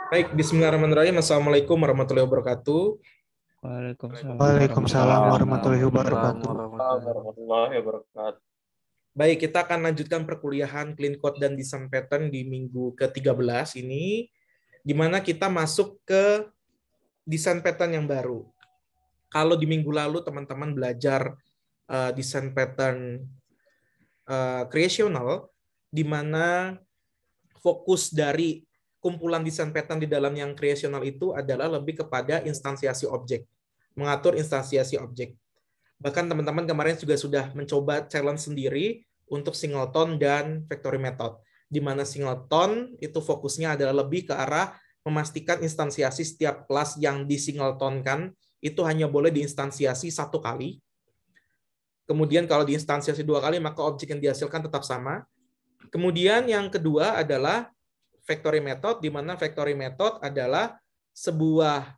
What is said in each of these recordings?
Baik, bismillahirrahmanirrahim. Assalamualaikum warahmatullahi wabarakatuh. Waalaikumsalam warahmatullahi wabarakatuh. warahmatullahi wabarakatuh. Baik, kita akan lanjutkan perkuliahan Clean Code dan Design Pattern di minggu ke-13 ini, di mana kita masuk ke desain pattern yang baru. Kalau di minggu lalu teman-teman belajar desain pattern creational, di mana fokus dari kumpulan desain pattern di dalam yang creational itu adalah lebih kepada instansiasi objek, mengatur instansiasi objek. Bahkan teman-teman kemarin juga sudah mencoba challenge sendiri untuk singleton dan factory method, di mana singleton itu fokusnya adalah lebih ke arah memastikan instansiasi setiap kelas yang disingletonkan itu hanya boleh diinstansiasi satu kali. Kemudian kalau diinstansiasi dua kali, maka objek yang dihasilkan tetap sama. Kemudian yang kedua adalah factory method, di mana factory method adalah sebuah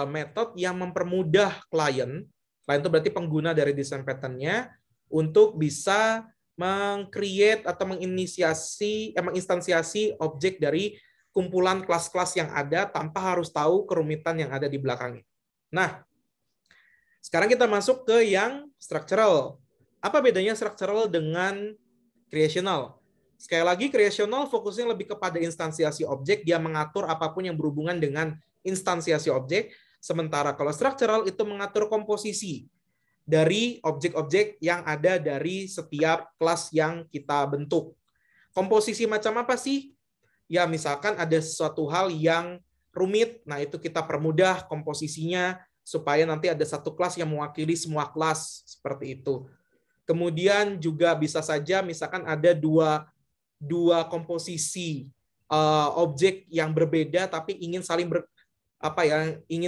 metode yang mempermudah klien itu berarti pengguna dari desain pattern-nya, untuk bisa meng-create atau menginstansiasi objek dari kumpulan kelas-kelas yang ada tanpa harus tahu kerumitan yang ada di belakangnya. Nah, sekarang kita masuk ke yang structural. Apa bedanya structural dengan creational? Sekali lagi, creational fokusnya lebih kepada instansiasi objek, dia mengatur apapun yang berhubungan dengan instansiasi objek, sementara kalau structural itu mengatur komposisi dari objek-objek yang ada dari setiap kelas yang kita bentuk. Komposisi macam apa sih? Ya, misalkan ada sesuatu hal yang rumit, nah itu kita permudah komposisinya supaya nanti ada satu kelas yang mewakili semua kelas, seperti itu. Kemudian juga bisa saja misalkan ada dua komposisi objek yang berbeda tapi ingin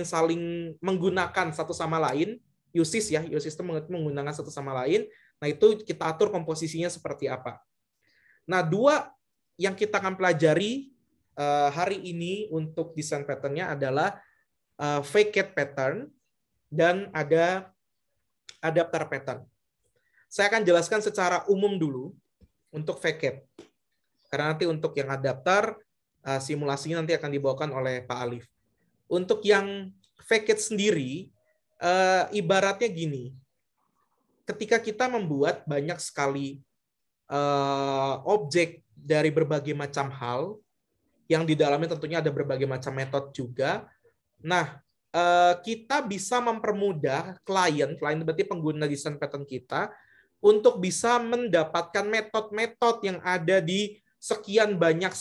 saling menggunakan satu sama lain, uses itu menggunakan satu sama lain. Nah, itu kita atur komposisinya seperti apa. Nah, dua yang kita akan pelajari hari ini untuk desain pattern-nya adalah facade pattern dan ada adapter pattern. Saya akan jelaskan secara umum dulu untuk facade. Karena nanti untuk yang adapter, simulasinya nanti akan dibawakan oleh Pak Alif. Untuk yang facade sendiri, ibaratnya gini. Ketika kita membuat banyak sekali objek dari berbagai macam hal, yang di dalamnya tentunya ada berbagai macam metode juga. Nah, kita bisa mempermudah klien berarti pengguna desain pattern kita, untuk bisa mendapatkan metode-metode yang ada di sekian banyak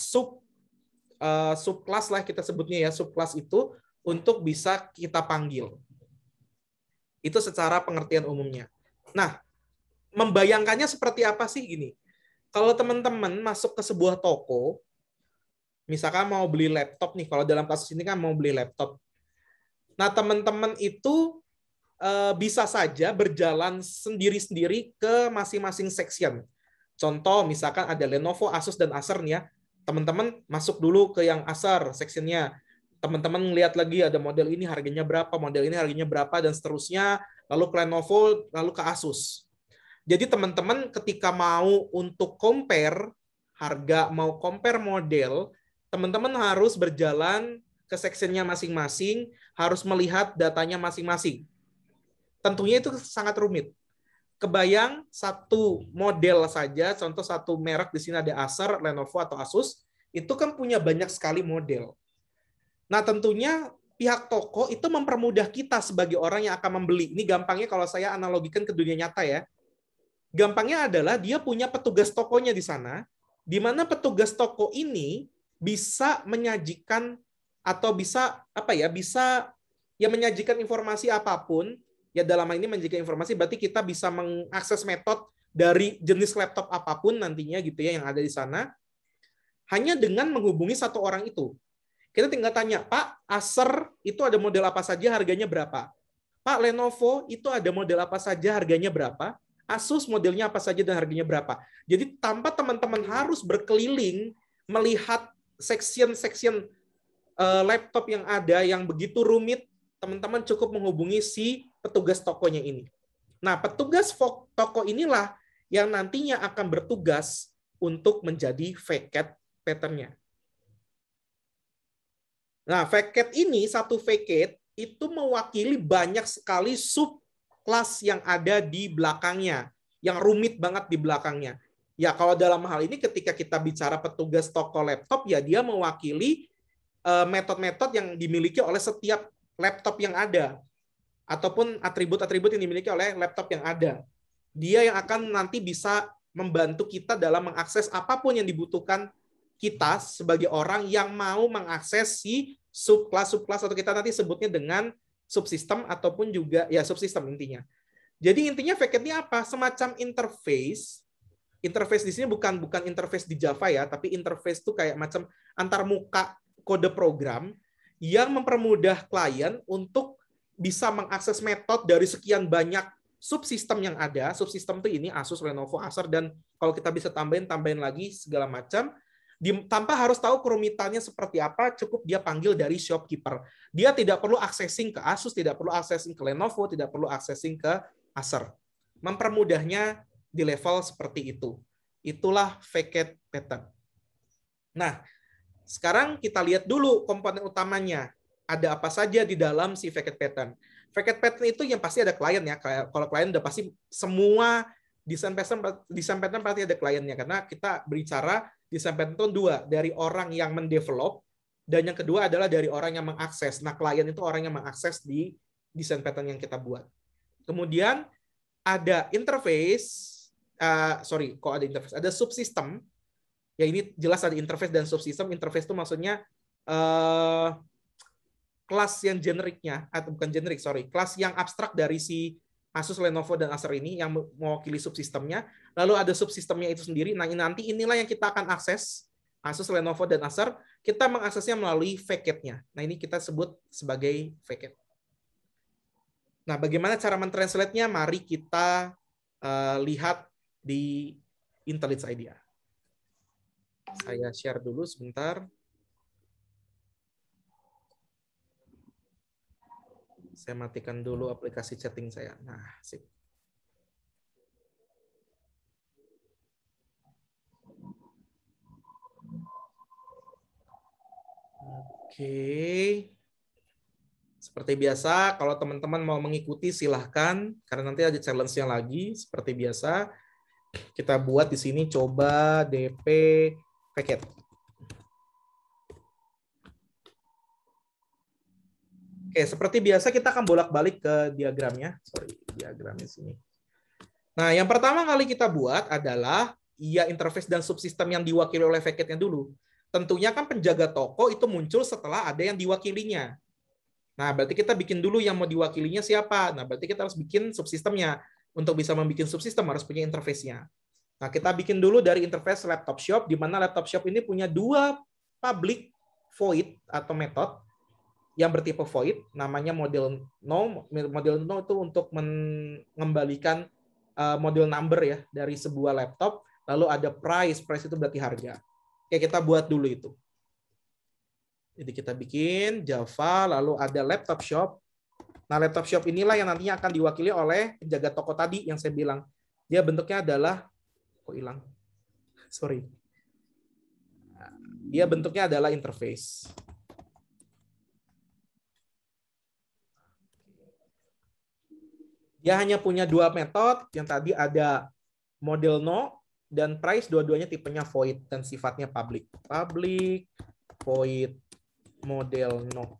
subkelas lah kita sebutnya ya, subkelas itu untuk bisa kita panggil. Itu secara pengertian umumnya. Nah, membayangkannya seperti apa sih gini? Kalau teman-teman masuk ke sebuah toko, misalkan mau beli laptop nih, kalau dalam kasus ini kan mau beli laptop. Nah, teman-teman itu bisa saja berjalan sendiri-sendiri ke masing-masing section. Contoh, misalkan ada Lenovo, Asus, dan Acer nih ya. Teman-teman masuk dulu ke yang Acer section-nya. Teman-teman lihat lagi ada model ini harganya berapa, model ini harganya berapa, dan seterusnya. Lalu ke Lenovo, lalu ke Asus. Jadi teman-teman ketika mau untuk compare harga, mau compare model, teman-teman harus berjalan ke section-nya masing-masing, harus melihat datanya masing-masing. Tentunya itu sangat rumit. Kebayang satu model saja, contoh satu merek di sini ada Acer, Lenovo atau Asus, itu kan punya banyak sekali model. Nah, tentunya pihak toko itu mempermudah kita sebagai orang yang akan membeli. Ini gampangnya kalau saya analogikan ke dunia nyata ya. Gampangnya adalah dia punya petugas tokonya di sana, di mana petugas toko ini bisa menyajikan atau bisa menyajikan informasi apapun. Ya, dalam hal ini menjaga informasi berarti kita bisa mengakses metode dari jenis laptop apapun nantinya gitu ya yang ada di sana, hanya dengan menghubungi satu orang itu. Kita tinggal tanya, Pak, Acer itu ada model apa saja, harganya berapa? Pak, Lenovo itu ada model apa saja, harganya berapa? Asus modelnya apa saja dan harganya berapa? Jadi tanpa teman-teman harus berkeliling melihat section-section laptop yang ada yang begitu rumit, teman-teman cukup menghubungi si petugas tokonya ini. Nah, petugas toko inilah yang nantinya akan bertugas untuk menjadi facade pattern-nya. Nah, facade ini, satu facade itu mewakili banyak sekali subclass yang ada di belakangnya, yang rumit banget di belakangnya. Ya, kalau dalam hal ini ketika kita bicara petugas toko laptop, ya dia mewakili metode-metode yang dimiliki oleh setiap laptop yang ada, ataupun atribut-atribut yang dimiliki oleh laptop yang ada. Dia yang akan nanti bisa membantu kita dalam mengakses apapun yang dibutuhkan kita sebagai orang yang mau mengakses si subclass atau kita nanti sebutnya dengan subsistem ataupun juga ya subsistem intinya. Jadi intinya facade-nya apa? Semacam interface. Interface di sini bukan interface di Java ya, tapi interface itu kayak macam antar muka kode program yang mempermudah klien untuk bisa mengakses metode dari sekian banyak subsistem yang ada. Subsistem itu ini Asus, Lenovo, Acer, dan kalau kita bisa tambahin lagi segala macam. Tanpa harus tahu kerumitannya seperti apa, cukup dia panggil dari shopkeeper. Dia tidak perlu accessing ke Asus, tidak perlu accessing ke Lenovo, tidak perlu accessing ke Acer. Mempermudahnya di level seperti itu. Itulah facade pattern. Nah, sekarang kita lihat dulu komponen utamanya. Ada apa saja di dalam si facade pattern. Facade pattern itu yang pasti ada klien ya. Kalau klien udah pasti semua desain pattern pasti ada kliennya, karena kita berbicara desain pattern itu dua, dari orang yang mendevelop dan yang kedua adalah dari orang yang mengakses. Nah, klien itu orang yang mengakses di desain pattern yang kita buat. Kemudian ada interface, ada interface, ada subsystem. Ya ini jelas ada interface dan subsystem. Interface itu maksudnya kelas yang generiknya, atau bukan generik, kelas yang abstrak dari si Asus, Lenovo, dan Acer ini yang mewakili subsistemnya. Lalu ada subsistemnya itu sendiri. Nah, nanti inilah yang kita akan akses. Asus, Lenovo, dan Acer. Kita mengaksesnya melalui facade-nya. Nah, ini kita sebut sebagai facade. Nah, bagaimana cara mentranslate-nya? Mari kita lihat di IntelliJ IDEA. Saya share dulu sebentar. Saya matikan dulu aplikasi chatting saya. Nah, sip. Oke. Seperti biasa, kalau teman-teman mau mengikuti silahkan, karena nanti ada challenge-nya lagi. Seperti biasa, kita buat di sini coba DP packet. Oke, seperti biasa kita akan bolak-balik ke diagramnya. Diagramnya sini. Nah, yang pertama kali kita buat adalah ya interface dan subsistem yang diwakili oleh facade-nya dulu. Tentunya kan penjaga toko itu muncul setelah ada yang diwakilinya. Nah, berarti kita bikin dulu yang mau diwakilinya siapa. Nah, berarti kita harus bikin subsistemnya. Untuk bisa membuat subsistem harus punya interface-nya. Nah, kita bikin dulu dari interface laptop shop, di mana laptop shop ini punya dua public void atau metode yang bertipe void, namanya model no. Model no itu untuk mengembalikan model number ya dari sebuah laptop. Lalu ada price itu berarti harga. Oke, kita buat dulu itu. Jadi kita bikin Java, lalu ada laptop shop. Nah, laptop shop inilah yang nantinya akan diwakili oleh penjaga toko tadi yang saya bilang. Dia bentuknya adalah, kok hilang? Sorry. Dia bentuknya adalah interface. Dia hanya punya dua metode, yang tadi ada model no dan price, dua-duanya tipenya void dan sifatnya public. Public, void, model no.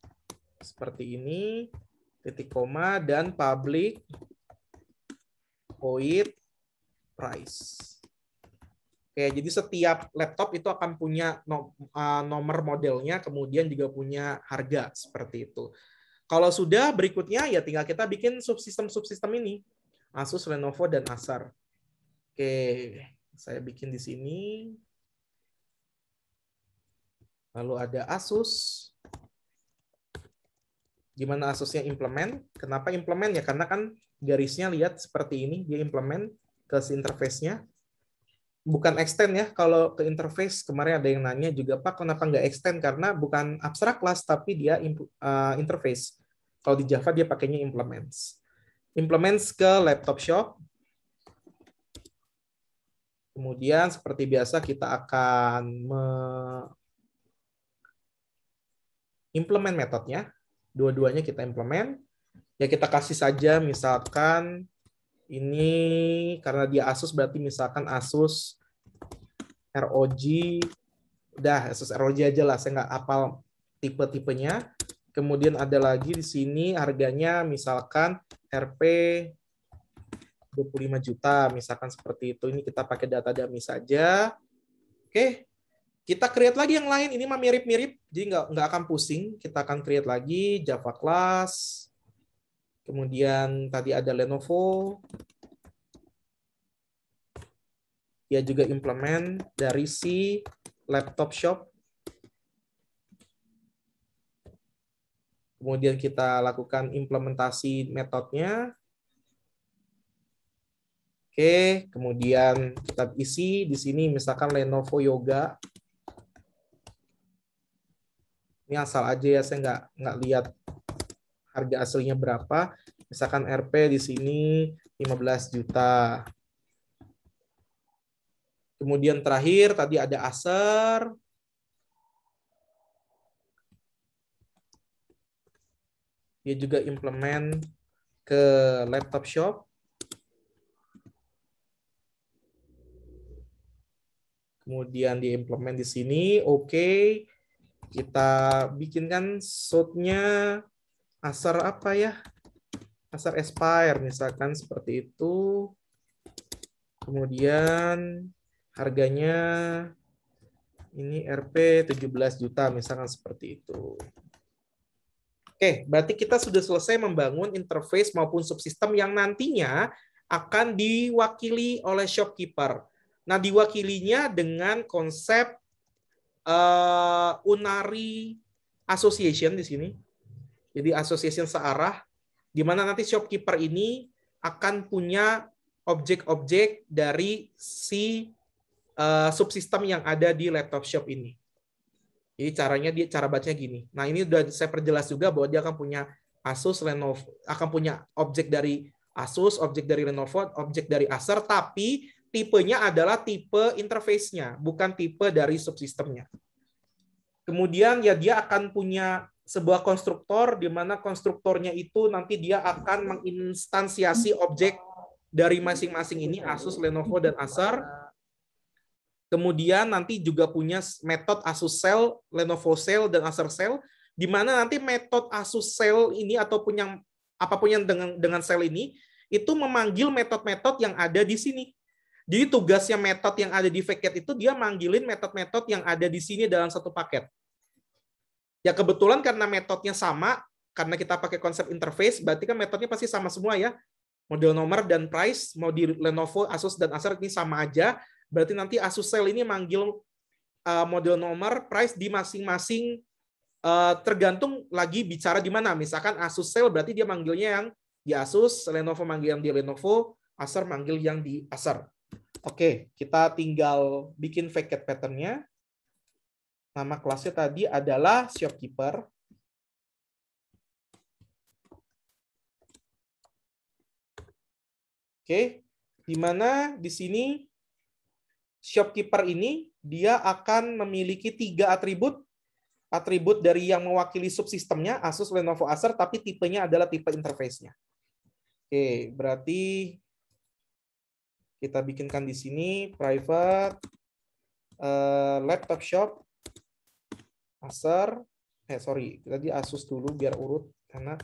Seperti ini, titik koma, dan public, void, price. Oke, jadi setiap laptop itu akan punya nomor modelnya, kemudian juga punya harga, seperti itu. Kalau sudah, berikutnya ya tinggal kita bikin subsistem ini. Asus, Lenovo, dan Acer. Oke, saya bikin di sini. Lalu ada Asus. Gimana Asusnya implement? Kenapa implement ya? Karena kan garisnya lihat seperti ini. Dia implement ke interface-nya. Bukan extend ya. Kalau ke interface, kemarin ada yang nanya juga, Pak, kenapa nggak extend? Karena bukan abstrak class, tapi dia interface. Kalau di Java dia pakainya implements. Implements ke laptop shop. Kemudian seperti biasa kita akan implement metodenya. Dua-duanya kita implement. Ya kita kasih saja misalkan ini karena dia Asus berarti misalkan Asus ROG. Udah Asus ROG aja lah, saya nggak hafal tipe-tipenya. Kemudian ada lagi di sini harganya misalkan RP 25 juta, misalkan seperti itu. Ini kita pakai data dummy saja. Oke, kita create lagi yang lain. Ini mah mirip-mirip, jadi nggak akan pusing. Kita akan create lagi Java class. Kemudian tadi ada Lenovo. Dia juga implement dari si laptop shop. Kemudian kita lakukan implementasi metodenya. Oke, kemudian kita isi di sini misalkan Lenovo Yoga. Ini asal aja ya, saya nggak lihat harga aslinya berapa. Misalkan RP di sini 15 juta. Kemudian terakhir tadi ada Acer. Dia juga implement ke laptop shop. Kemudian diimplement di sini. Oke. Kita bikinkan shot-nya Acer apa ya? Acer Aspire misalkan seperti itu. Kemudian harganya ini RP 17 juta misalkan seperti itu. Oke, berarti kita sudah selesai membangun interface maupun subsistem yang nantinya akan diwakili oleh shopkeeper. Nah, diwakilinya dengan konsep unary association di sini. Jadi association searah, di mana nanti shopkeeper ini akan punya objek-objek dari si subsistem yang ada di laptop shop ini. Jadi cara bacanya gini. Nah, ini sudah saya perjelas juga bahwa dia akan punya Asus, Lenovo, akan punya objek dari Asus, objek dari Lenovo, objek dari Acer, tapi tipenya adalah tipe interface-nya, bukan tipe dari subsistemnya. Kemudian ya dia akan punya sebuah konstruktor di mana konstruktornya itu nanti dia akan menginstansiasi objek dari masing-masing ini Asus, Lenovo, dan Acer. Kemudian nanti juga punya metode Asus Cell, Lenovo Cell, dan Acer Cell, di mana nanti metode Asus Cell ini ataupun yang apapun yang dengan cell ini itu memanggil metode-metode yang ada di sini. Jadi tugasnya metode yang ada di Vcat itu dia manggilin metode-metode yang ada di sini dalam satu paket. Ya kebetulan karena metodenya sama, karena kita pakai konsep interface, berarti kan metodenya pasti sama semua ya. Model nomor dan price, mau di Lenovo, Asus, dan Acer ini sama aja. Berarti nanti Asus Cell ini manggil model nomor, price di masing-masing tergantung lagi bicara di mana. Misalkan Asus Cell berarti dia manggilnya yang di Asus, Lenovo manggil yang di Lenovo, Acer manggil yang di Acer. Oke, kita tinggal bikin Vcat pattern-nya. Nama kelasnya tadi adalah shopkeeper. Oke, di mana di sini shopkeeper ini dia akan memiliki 3 atribut. Atribut dari yang mewakili subsistemnya, Asus, Lenovo, Acer, tapi tipenya adalah tipe interface-nya. Oke, berarti kita bikinkan di sini private laptop shop Acer, tadi Asus dulu biar urut karena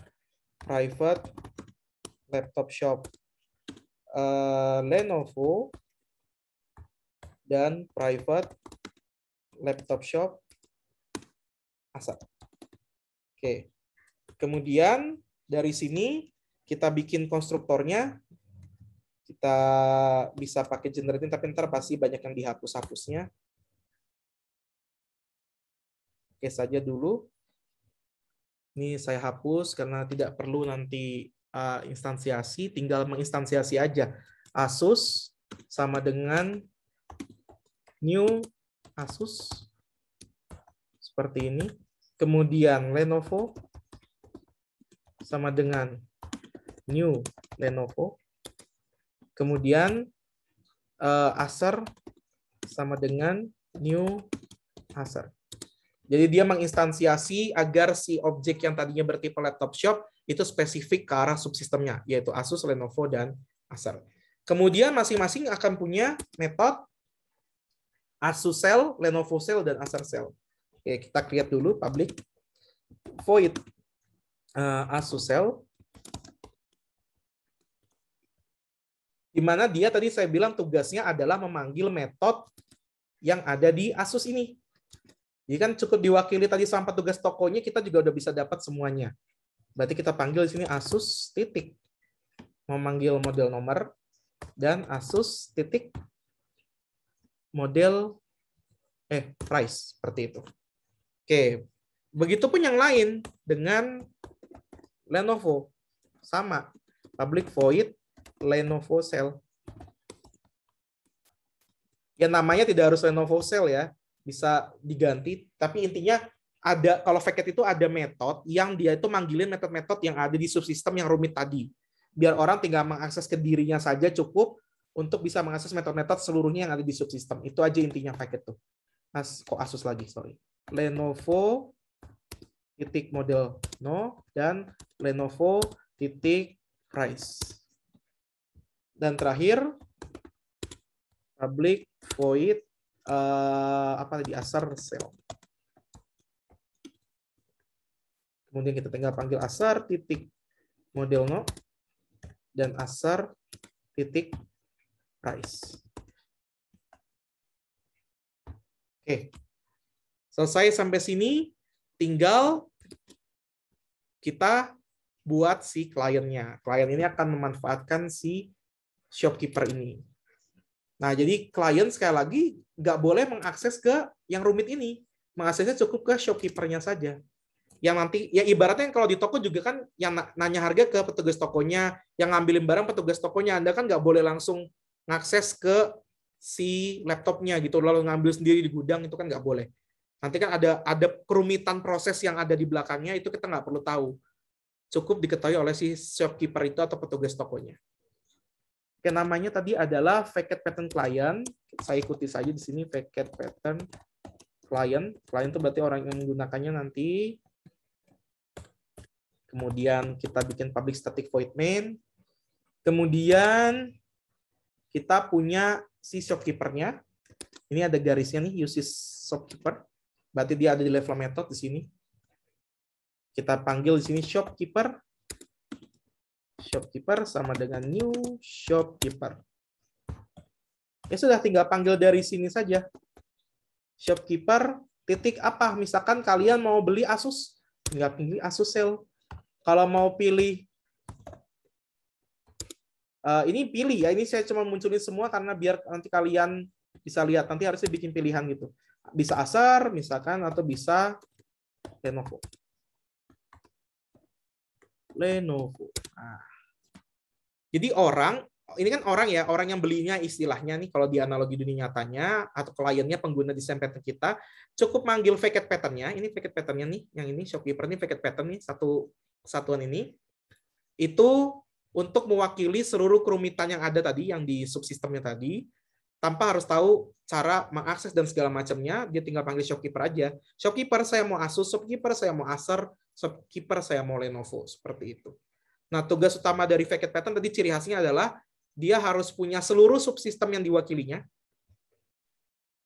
private laptop shop Lenovo dan private laptop shop Acer. Oke. Kemudian dari sini kita bikin konstruktornya. Kita bisa pakai generating, tapi ntar pasti banyak yang dihapus-hapusnya. Oke saja dulu. Ini saya hapus karena tidak perlu nanti instansiasi, tinggal menginstansiasi aja. Asus sama dengan new Asus seperti ini. Kemudian Lenovo sama dengan new Lenovo. Kemudian Acer sama dengan new Acer. Jadi dia menginstansiasi agar si objek yang tadinya bertipe laptop shop itu spesifik ke arah subsistemnya, yaitu Asus, Lenovo, dan Acer. Kemudian masing-masing akan punya metode Asus Cell, Lenovo Cell, dan Acer Cell. Oke, kita create dulu public void Asus Cell. Di mana dia tadi saya bilang tugasnya adalah memanggil metode yang ada di Asus ini. Jadi kan cukup diwakili tadi sama petugas tokonya, kita juga udah bisa dapat semuanya. Berarti kita panggil di sini Asus titik memanggil model nomor dan Asus titik model price seperti itu. Oke, begitupun yang lain dengan Lenovo sama public void Lenovo Cell. Ya namanya tidak harus Lenovo Cell ya. Bisa diganti, tapi intinya ada, kalau Faket itu ada metode yang dia itu manggilin metode-metode yang ada di subsistem yang rumit tadi. Biar orang tinggal mengakses ke dirinya saja cukup untuk bisa mengakses metode-metode seluruhnya yang ada di subsistem. Itu aja intinya Faket tuh. Kok Asus lagi, sorry. Lenovo titik model no dan Lenovo titik price. Dan terakhir public void apa tadi Acer Cell. Kemudian kita tinggal panggil Acer titik model no dan Acer titik price. Oke, selesai sampai sini. Tinggal kita buat si kliennya. Klien ini akan memanfaatkan si shopkeeper ini. Nah, jadi klien sekali lagi nggak boleh mengakses ke yang rumit ini. Mengaksesnya cukup ke shopkeeper-nya saja. Yang nanti, ya ibaratnya kalau di toko juga kan yang nanya harga ke petugas tokonya, yang ngambilin barang petugas tokonya, Anda kan nggak boleh langsung ngakses ke si laptopnya gitu, lalu ngambil sendiri di gudang, itu kan nggak boleh. Nanti kan ada kerumitan proses yang ada di belakangnya, itu kita nggak perlu tahu. Cukup diketahui oleh si shopkeeper itu atau petugas tokonya. Oke, namanya tadi adalah Faket Pattern Client. Saya ikuti saja di sini Faket Pattern Client. Client itu berarti orang yang menggunakannya nanti. Kemudian kita bikin public static void main. Kemudian kita punya si shopkeeper-nya. Ini ada garisnya nih, uses shopkeeper. Berarti dia ada di level method di sini. Kita panggil di sini shopkeeper. Shopkeeper sama dengan new shopkeeper. Ya sudah, tinggal panggil dari sini saja. Shopkeeper titik apa? Misalkan kalian mau beli Asus, tinggal pilih Asus Cell. Kalau mau pilih ini pilih ya, ini saya cuma munculin semua karena biar nanti kalian bisa lihat. Nanti harusnya bikin pilihan gitu. Bisa Acer misalkan atau bisa Lenovo. Lenovo. Nah. Jadi ini kan orang ya, orang yang belinya istilahnya nih kalau di analogi dunia nyatanya atau kliennya pengguna desain pattern kita cukup manggil Faket pattern-nya. Ini Faket pattern-nya nih, yang ini shopkeeper ini Faket pattern nih, satu kesatuan ini. Itu untuk mewakili seluruh kerumitan yang ada tadi yang di subsistemnya tadi tanpa harus tahu cara mengakses dan segala macamnya, dia tinggal panggil shopkeeper aja. Shopkeeper saya mau Asus, shopkeeper saya mau Acer, shopkeeper saya mau Lenovo, seperti itu. Nah, tugas utama dari Faket pattern tadi ciri khasnya adalah dia harus punya seluruh subsistem yang diwakilinya.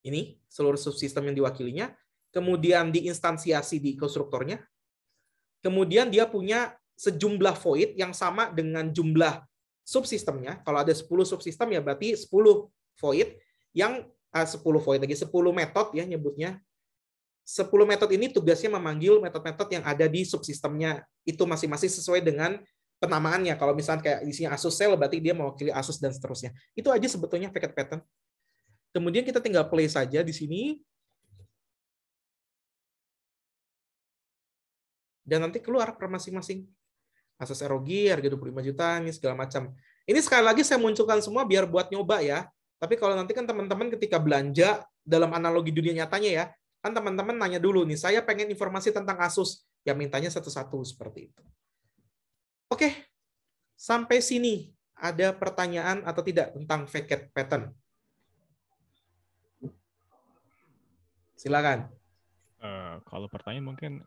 Ini seluruh subsistem yang diwakilinya, kemudian diinstansiasi di konstruktornya. Kemudian dia punya sejumlah void yang sama dengan jumlah subsistemnya. Kalau ada 10 subsistem ya berarti 10 void yang 10 void lagi 10 metode ya nyebutnya. 10 metode ini tugasnya memanggil metode-metode yang ada di subsistemnya. Itu masing-masing sesuai dengan penamaannya. Kalau misalnya kayak di sini Asus Cell, berarti dia mewakili Asus dan seterusnya. Itu aja sebetulnya Faket pattern. Kemudian kita tinggal play saja di sini. Dan nanti keluar per masing-masing. Asus ROG, harga 25 juta, ini segala macam. Ini sekali lagi saya munculkan semua biar buat nyoba ya. Tapi kalau nanti kan teman-teman ketika belanja dalam analogi dunia nyatanya ya, kan teman-teman nanya dulu nih, saya pengen informasi tentang Asus. Ya mintanya satu-satu seperti itu. Oke, sampai sini ada pertanyaan atau tidak tentang Faket pattern? Silakan. Kalau pertanyaan mungkin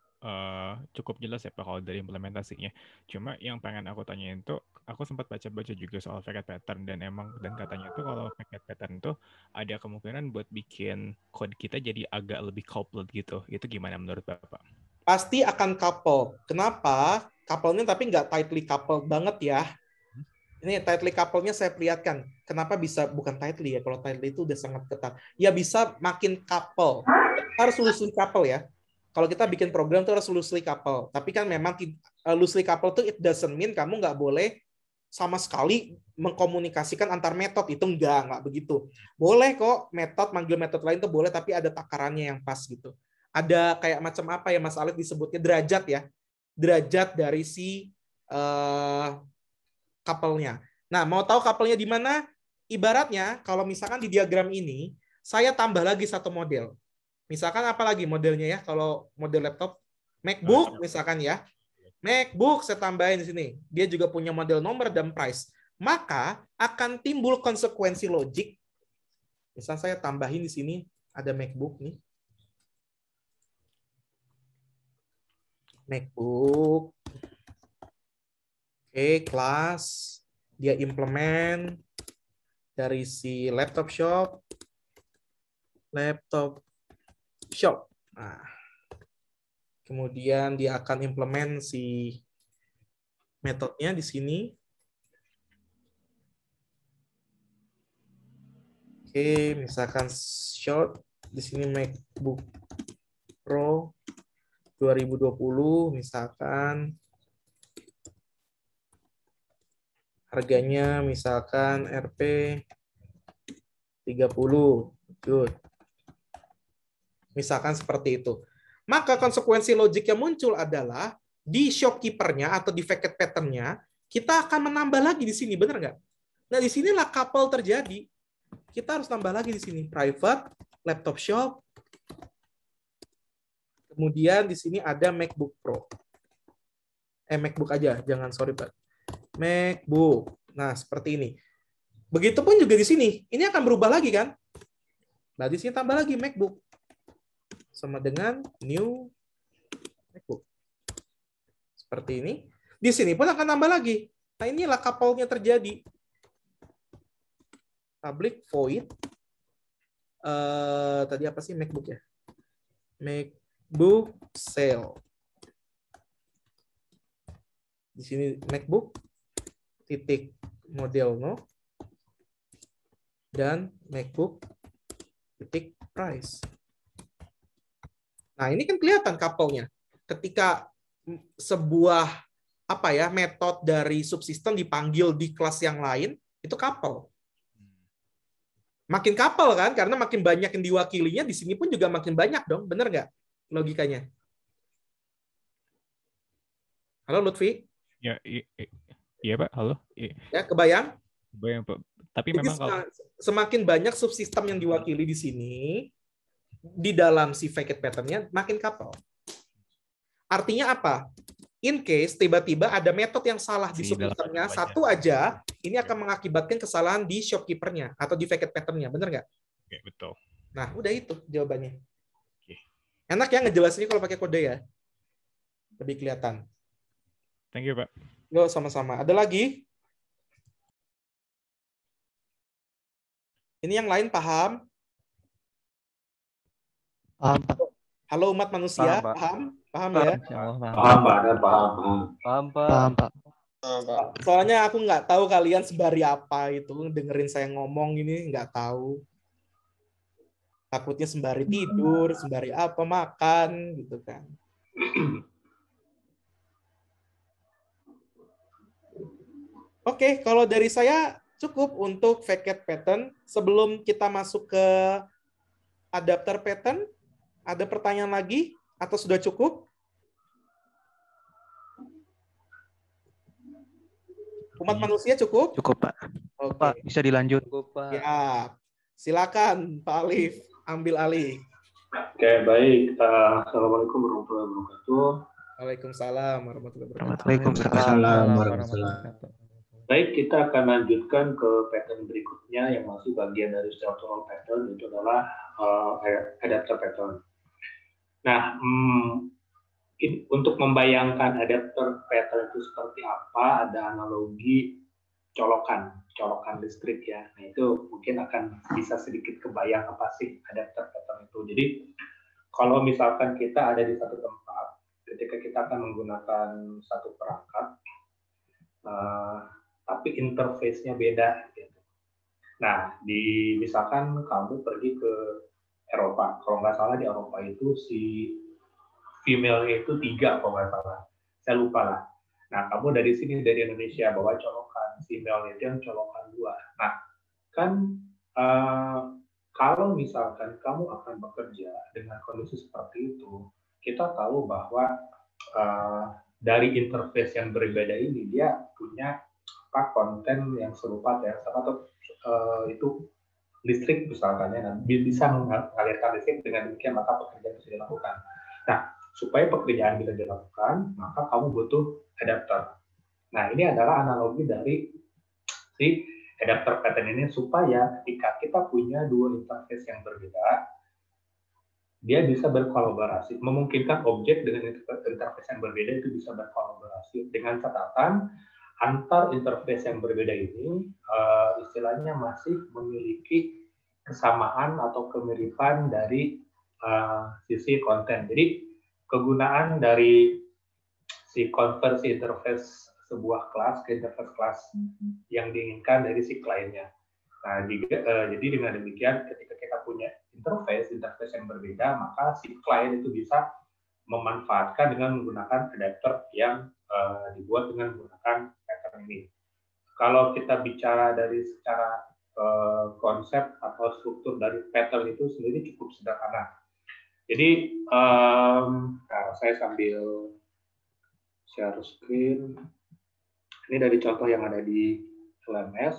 cukup jelas ya Pak kalau dari implementasinya. Cuma yang pengen aku tanyain tuh, aku sempat baca-baca juga soal facet pattern dan katanya tuh kalau facet pattern tuh ada kemungkinan buat bikin code kita jadi agak lebih coupled gitu. Itu gimana menurut Bapak? Pasti akan couple. Kenapa? Couple-nya tapi nggak tightly coupled banget ya. Ini tightly couple-nya saya perlihatkan. Kenapa bisa bukan tightly ya? Kalau tightly itu udah sangat ketat. Ya bisa makin couple. Harus loosely couple ya. Kalau kita bikin program itu harus loosely couple. Tapi kan memang loosely couple itu it doesn't mean kamu nggak boleh sama sekali mengkomunikasikan antar metode. Itu nggak begitu. Boleh kok metode manggil metode lain itu boleh, tapi ada takarannya yang pas gitu. Ada kayak macam apa ya Mas Alif disebutnya derajat ya. Derajat dari si couple-nya. Nah, mau tahu couple-nya di mana? Ibaratnya kalau misalkan di diagram ini saya tambah lagi satu model. Misalkan apa lagi modelnya ya? Kalau model laptop MacBook misalkan ya. MacBook saya tambahin di sini. Dia juga punya model nomor dan price. Maka akan timbul konsekuensi logik. Misal saya tambahin di sini ada MacBook nih. MacBook. Oke, kelas. Dia implement dari si laptop shop. Nah, kemudian dia akan implement si metodenya di sini. Oke, misalkan short di sini MacBook Pro 2020 misalkan harganya misalkan Rp 30. Good. Misalkan seperti itu. Maka konsekuensi logik yang muncul adalah di shopkeeper-nya atau di facet pattern-nya, kita akan menambah lagi di sini, benar nggak? Nah, di sinilah couple terjadi. Kita harus tambah lagi di sini. Private, laptop shop. Kemudian di sini ada MacBook Pro. MacBook aja, jangan sorry, Pak. MacBook. Nah, seperti ini. Begitupun juga di sini. Ini akan berubah lagi, kan? Nah, di sini tambah lagi MacBook. Sama dengan new MacBook. Seperti ini. Di sini pun akan tambah lagi. Nah, inilah couple-nya terjadi. Public void. Tadi apa sih MacBook ya? MacBook sale. Di sini MacBook titik model no dan MacBook titik price. Nah, ini kan kelihatan couple-nya. Ketika sebuah metode dari subsistem dipanggil di kelas yang lain, itu couple. Makin couple kan, karena makin banyak yang diwakilinya, di sini pun juga makin banyak dong, bener nggak logikanya? Halo Lutfi? Ya, iya Pak, halo. Ya, kebayang? Kebayang Pak. Tapi jadi memang kalau semakin banyak subsistem yang diwakili di sini, di dalam si facet pattern-nya makin couple. Artinya apa? In case tiba-tiba ada metode yang salah di subsistemnya, satu aja, ini akan mengakibatkan kesalahan di shopkeeper-nya atau di facet pattern-nya. Benar nggak? Oke, betul. Nah, udah itu jawabannya. Oke. Enak ya ngejelasinnya kalau pakai kode ya? Lebih kelihatan. Thank you, Pak. Yo, sama-sama. Ada lagi? Ini yang lain paham? Paham, Pak. Halo umat manusia, paham? Paham ya? Paham, Pak. Paham, Pak. Soalnya aku nggak tahu kalian sembari apa itu, dengerin saya ngomong ini nggak tahu. Takutnya sembari tidur, sembari apa, makan, gitu kan. Oke, kalau dari saya cukup untuk facet pattern. Sebelum kita masuk ke adapter pattern, ada pertanyaan lagi atau sudah cukup? Umat manusia cukup? Cukup, Pak. Oke. Pak, bisa dilanjut. Cukup, Pak. Ya, silakan Pak Alif ambil alih. Oke, baik. Assalamualaikum warahmatullahi wabarakatuh. Waalaikumsalam warahmatullahi wabarakatuh. Waalaikumsalam. Baik, kita akan lanjutkan ke pattern berikutnya yang masih bagian dari structural pattern, itu adalah adapter pattern. Nah, untuk membayangkan adapter pattern itu seperti apa, ada analogi colokan listrik ya. Nah, itu mungkin akan bisa sedikit kebayang apa sih adapter pattern itu. Jadi, kalau misalkan kita ada di satu tempat, ketika kita akan menggunakan satu perangkat, tapi interface-nya beda. Gitu. Nah, misalkan kamu pergi ke Eropa, kalau nggak salah di Eropa itu si female-nya itu 3 kalau nggak salah, saya lupa lah. Nah, kamu dari sini, dari Indonesia, bawa colokan, female-nya itu yang colokan 2. Nah, kan kalau misalkan kamu akan bekerja dengan kondisi seperti itu, kita tahu bahwa dari interface yang berbeda ini, dia punya konten yang serupa ya, atau itu listrik misalkan ya, bisa mengalirkan listrik, dengan demikian maka pekerjaan bisa dilakukan. Nah, supaya pekerjaan bisa dilakukan, maka kamu butuh adapter. Nah, ini adalah analogi dari si adapter pattern ini, supaya ketika kita punya 2 interface yang berbeda, dia bisa berkolaborasi, memungkinkan objek dengan interface yang berbeda itu bisa berkolaborasi, dengan catatan antar interface yang berbeda ini istilahnya masih memiliki kesamaan atau kemiripan dari sisi konten. Jadi kegunaan dari si konversi interface sebuah kelas ke interface kelas yang diinginkan dari si kliennya. Nah, jadi dengan demikian ketika kita punya interface yang berbeda, maka si klien itu bisa memanfaatkan dengan menggunakan adapter yang dibuat dengan menggunakan pattern ini. Kalau kita bicara dari secara konsep atau struktur dari pattern itu sendiri cukup sederhana. Jadi saya sambil share screen. Ini dari contoh yang ada di LMS.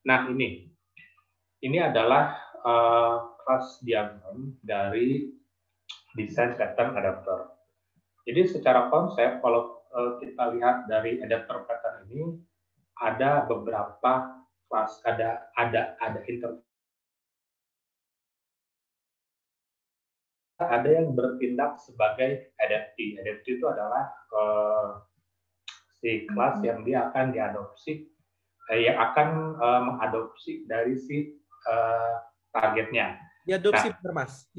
Nah, ini adalah class diagram dari desain pattern adapter. Jadi secara konsep, kalau kita lihat dari adapter pattern ini, ada beberapa kelas, ada interface, ada yang bertindak sebagai adaptee. Adaptee itu adalah si kelas yang dia akan diadopsi, yang akan mengadopsi dari si targetnya. Diadopsi, Mas.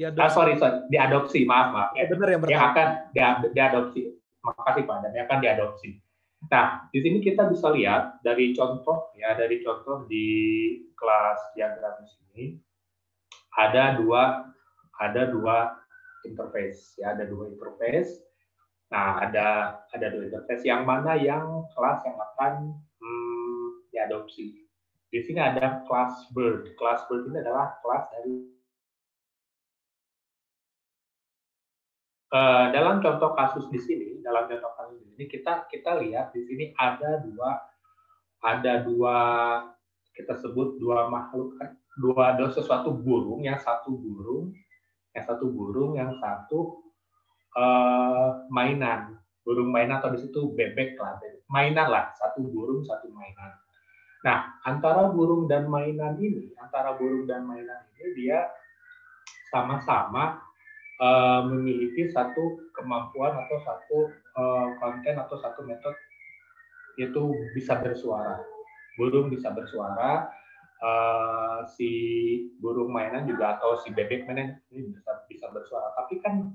Diadopsi, maaf. Ya, benar yang pertama. Yang akan diadopsi. Makasih Pak, dan yang akan diadopsi. Nah, di sini kita bisa lihat dari contoh di kelas diagram di sini ada dua interface ya, ada 2 interface. Nah, ada 2 interface, yang mana yang kelas yang akan diadopsi. Di sini ada class bird. Class bird ini adalah kelas dari dalam contoh kasus di sini, kita lihat di sini ada dua kita sebut 2 makhluk, sesuatu burung, yang satu mainan, burung mainan, atau di situ bebek lah, mainan lah, satu burung, satu mainan. Nah, antara burung dan mainan ini dia sama-sama memiliki satu kemampuan atau satu konten atau satu metode, yaitu bisa bersuara. Burung bisa bersuara, si burung mainan juga atau si bebek mainan ini bisa bersuara. Tapi kan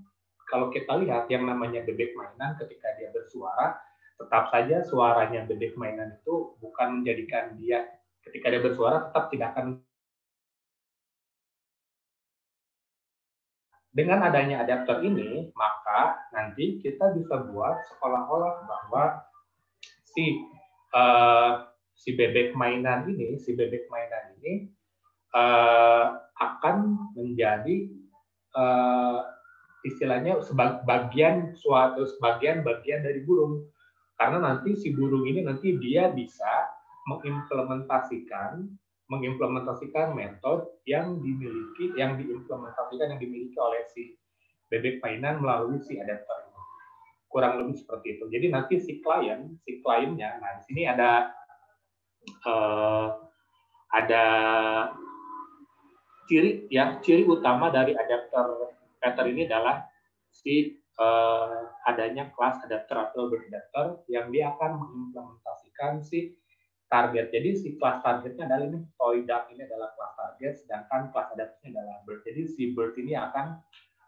kalau kita lihat yang namanya bebek mainan, ketika dia bersuara, tetap saja suaranya bebek mainan itu bukan menjadikan dia, ketika dia bersuara tetap tidak akan. Dengan adanya adapter ini, maka nanti kita bisa buat seolah-olah bahwa si bebek mainan ini akan menjadi istilahnya sebagian dari burung, karena nanti si burung ini dia bisa mengimplementasikan metode yang dimiliki oleh si bebek mainan melalui si adapter ini. Kurang lebih seperti itu. Jadi nanti si kliennya, nah di sini ada ada ciri utama dari adapter pattern ini adalah adanya kelas adapter atau adapter yang dia akan mengimplementasikan si target. Jadi si kelas targetnya adalah ini toy duck, ini adalah kelas target, sedangkan kelas adapternya adalah bird. Jadi si bird ini akan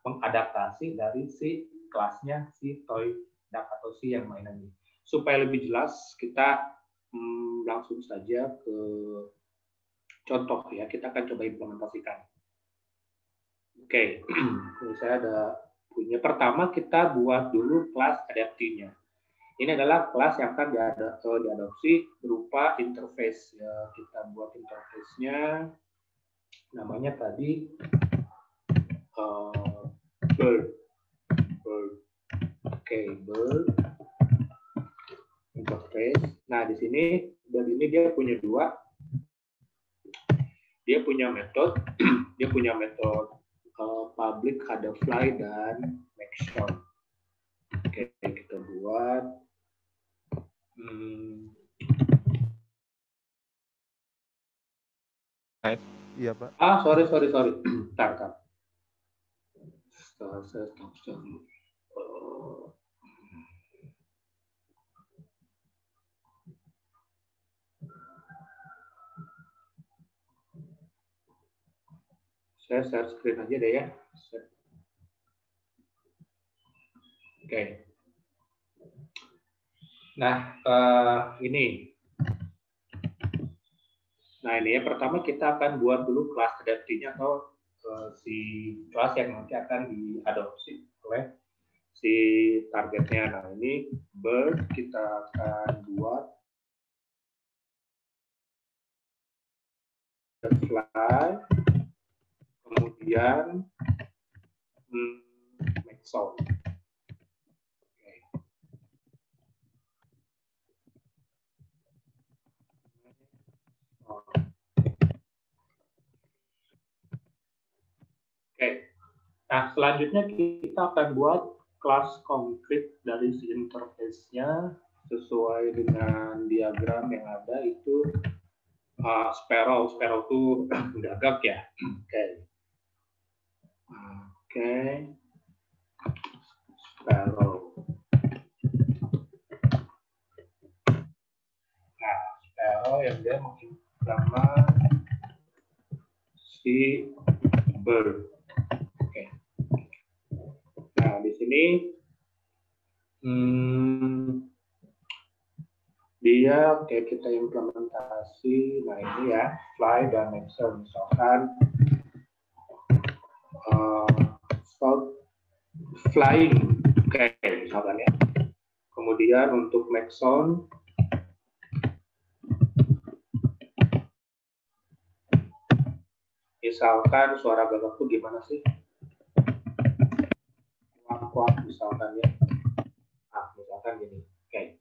mengadaptasi dari si kelasnya si toy duck atau si yang mainan ini. Supaya lebih jelas, kita langsung saja ke contoh ya. Kita akan coba implementasikan. Oke, saya ada punya. Pertama kita buat dulu kelas adaptive-nya. Ini adalah kelas yang akan diadopsi berupa interface. Ya, kita buat interface-nya, namanya tadi bird. Oke, bird interface. Nah, di sini bird ini dia punya dua. Dia punya metode, public ada fly dan maxon. Oke, kita buat. Iya, Pak. Sorry. Bentar. Stop. Saya share screen aja deh ya. Oke. Nah, ini. Nah, ini ya, pertama kita akan buat dulu kelas adaptive-nya atau si kelas yang nanti akan diadopsi oleh si targetnya. Nah, ini bird kita akan buat fly, kemudian maxon. Oke. Nah, selanjutnya kita akan buat kelas konkret dari si interface-nya sesuai dengan diagram yang ada itu sparrow. Sparrow itu gagak ya. Oke. Sparrow. Nah, sparrow yang dia mengimplement si bird. Nah, di sini dia kayak kita implementasi. Nah, ini ya, fly dan maxon. Misalkan flying, misalkan ya. Kemudian untuk maxon, misalkan suara gagak tuh gimana sih? Kuat misalkan ya. Nah, misalkan gini. Oke.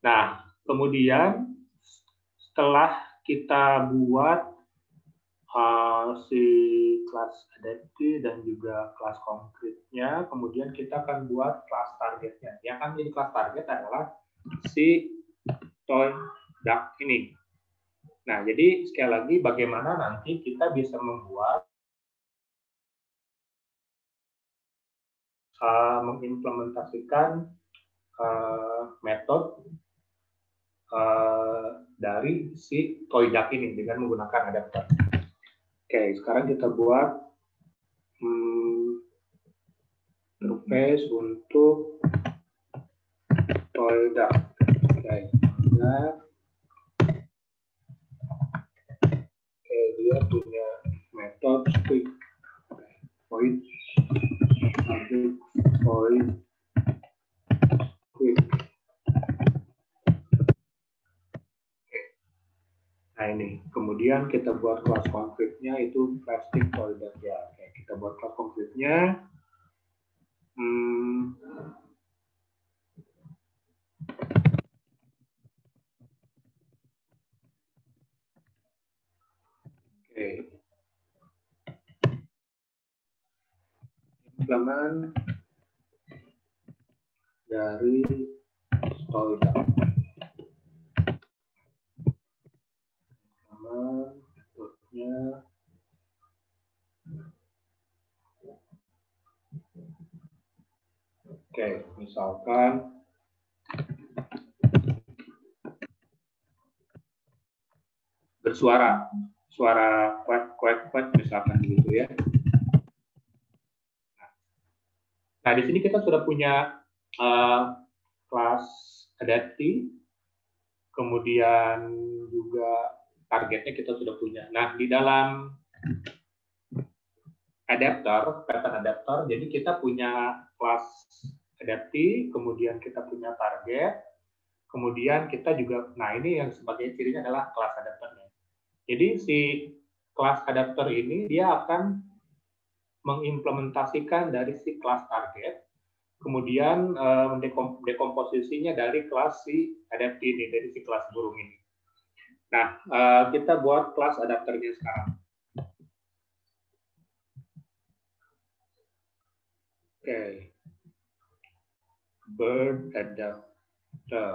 Nah, kemudian setelah kita buat si kelas adaptive dan juga kelas konkretnya, kemudian kita akan buat kelas targetnya. Yang akan menjadi kelas target adalah si toy duck ini. Nah, jadi sekali lagi bagaimana nanti kita bisa membuat mengimplementasikan metode dari si toy duck ini dengan menggunakan adapter. Oke, sekarang kita buat interface untuk toy duck. Oke, dia punya metode quick void quick. Nah, ini kemudian kita buat kelas konkretnya itu plastic toy duck ya. Oke, kita buat kelas konkretnya. Oke. Implement dari toy duck. Oke, misalkan bersuara, suara kuek misalkan gitu ya. Nah, di sini kita sudah punya kelas adaptive, kemudian juga targetnya kita sudah punya. Nah, di dalam adapter, pattern adapter, jadi kita punya kelas adaptive, kemudian kita punya target, kemudian kita juga, nah ini yang sebagai cirinya adalah kelas adapternya. Jadi si kelas adapter ini dia akan mengimplementasikan dari si kelas target, kemudian dekomposisinya dari kelas si adaptive ini, dari si kelas burung ini. Nah, kita buat kelas adapternya sekarang. Oke. Bird adapter.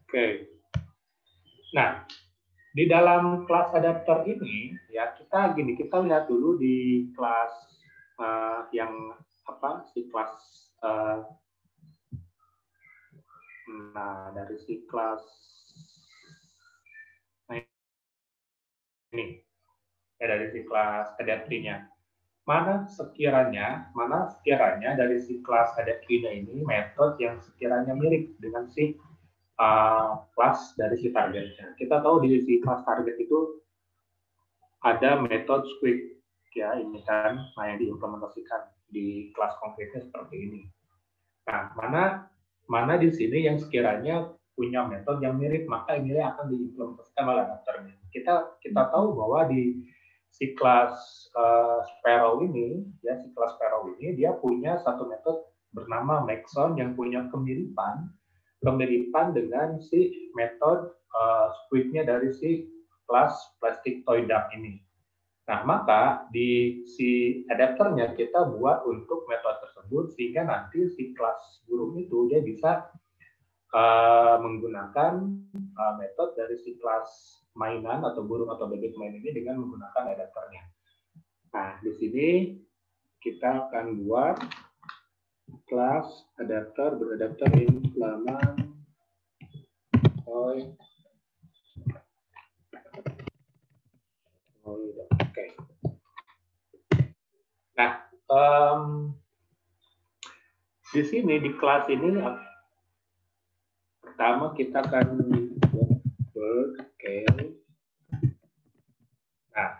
Oke. Nah, di dalam kelas adapter ini ya kita lihat dulu di kelas yang apa si kelas nah dari si kelas ini ya dari si kelas adaptive-nya. Mana sekiranya dari si kelas adaptive ini metode yang sekiranya mirip dengan si kelas dari si targetnya. Kita tahu di si kelas target itu ada metode squeak ya ini kan yang diimplementasikan di kelas konkretnya seperti ini. Nah, mana di sini yang sekiranya punya metode yang mirip, maka ini akan diimplementasikan oleh adapternya. Kita tahu bahwa di si kelas Sparrow ini, ya si kelas Sparrow ini dia punya satu metode bernama Maxon yang punya kemiripan dengan si metode squeak-nya dari si kelas Plastic Toy Duck ini. Nah, maka di si adapternya kita buat untuk metode tersebut sehingga nanti si kelas burung itu dia bisa menggunakan metode dari si kelas mainan atau burung atau bebek main ini dengan menggunakan adapternya. Nah, di sini kita akan buat kelas adapter beradapter implement toy. Oke. Nah, di sini di kelas ini pertama kita akan bird, nah,